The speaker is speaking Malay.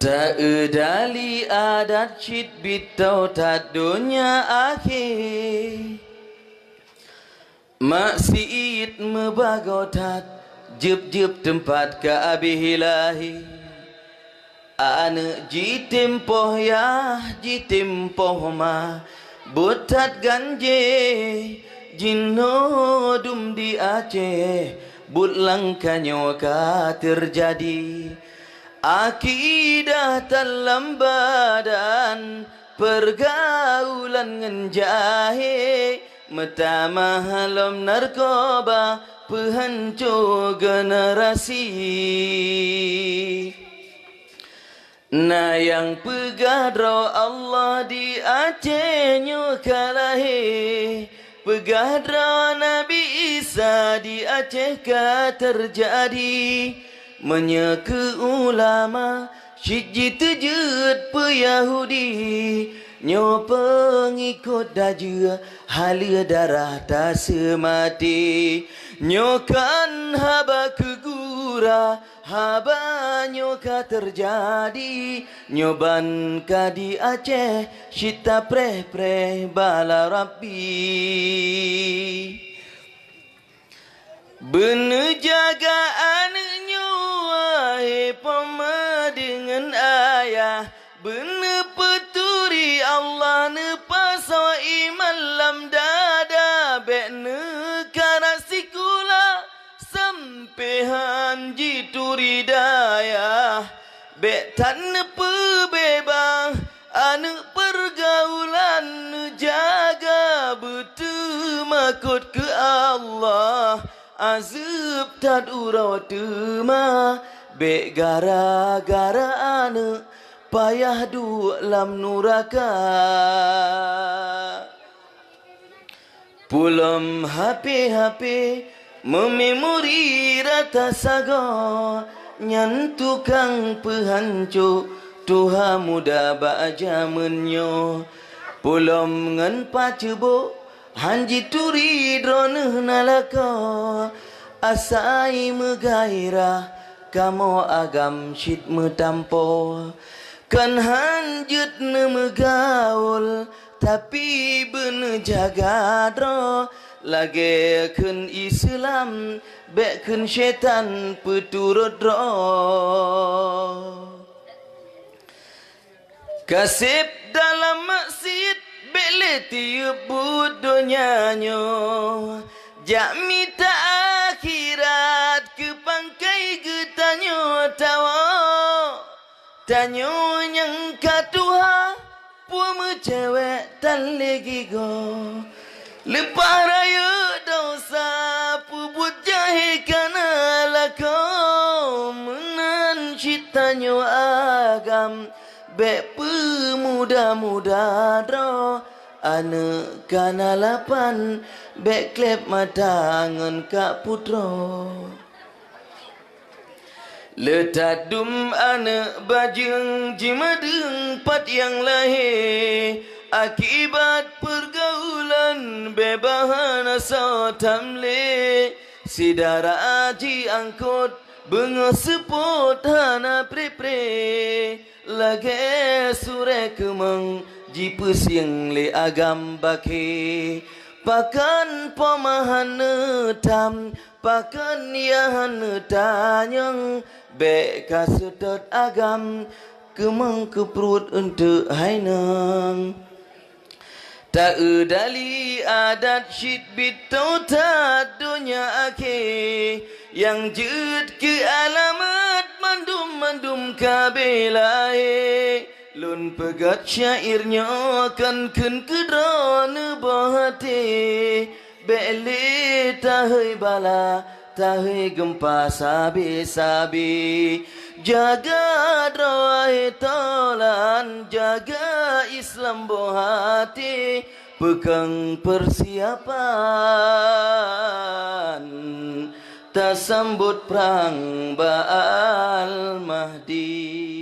Seedali adat syid bitau tak dunia akhir maksiat mebagotat jeb-jeb tempat ke abihilahi ane jitimpoh ya jitimpoh ma butat ganje jinno dum di Aceh butlang kanyo ka terjadi akidah dalam badan pergaulan ngenjahe mata mahalom narkoba penghancur generasi na yang pegadro Allah di Aceh nyukalahe pegadro Nabi Isa di Aceh ka terjadi menyeke ulama syijit tejut pe Yahudi nyo pengikut daja halia darah tak semati nyokan haba kegura haba nyoka terjadi nyoban ka di Aceh syita preh-preh bala Rabbi bener jagaan nyo wahai pema dengan ayah bener peturi Allah ne pasawa iman lam dada bekne karasikula sampehan jituri daya bek tan pebebang anu pergaulan jaga betul makut ke Allah azab tad urau tema bek gara-gara anu payah du lam nuraka pulam HP mememori rata saga nyan tukang pehancur tuha muda baja menyo pulam ngan pacubo hanji turi drone nalaka asai megairah kamo agam syid metampo kan hanjut megaul tapi ben jaga dro lagi kun Islam bek kun syaitan peturut dro kasip dalam maksiat bek leti budonya nyo jami tak akhirat ke pangkai getanyo tawa tanyo yang katuha puama cewek tan lagi go lepas raya dosa pubut jahe kana lako menan citanyo agam bek pemuda-muda dro ane kana lapan bek klep matangan kak putro letak dum anak bajeng jimadeng pat yang lahir akibat pergaulan bebahan asa tamle sidara aji angkut bengo seput hana pre-pre lage sure kemang jipus yang le agam baki pakan pemahan tam pakan yahan tanyang beka sedot agam kemang keperut untuk hainang tak udali adat syid bitau tak dunia akhir yang jud ke alamat mandum kabelai lun pegat syairnya kan kun kedrone bahati bele tahai bala tahai gempa sabi jaga doai tolan jaga Islam bohati pegang persiapan tak sambut perang Ba'al Mahdi.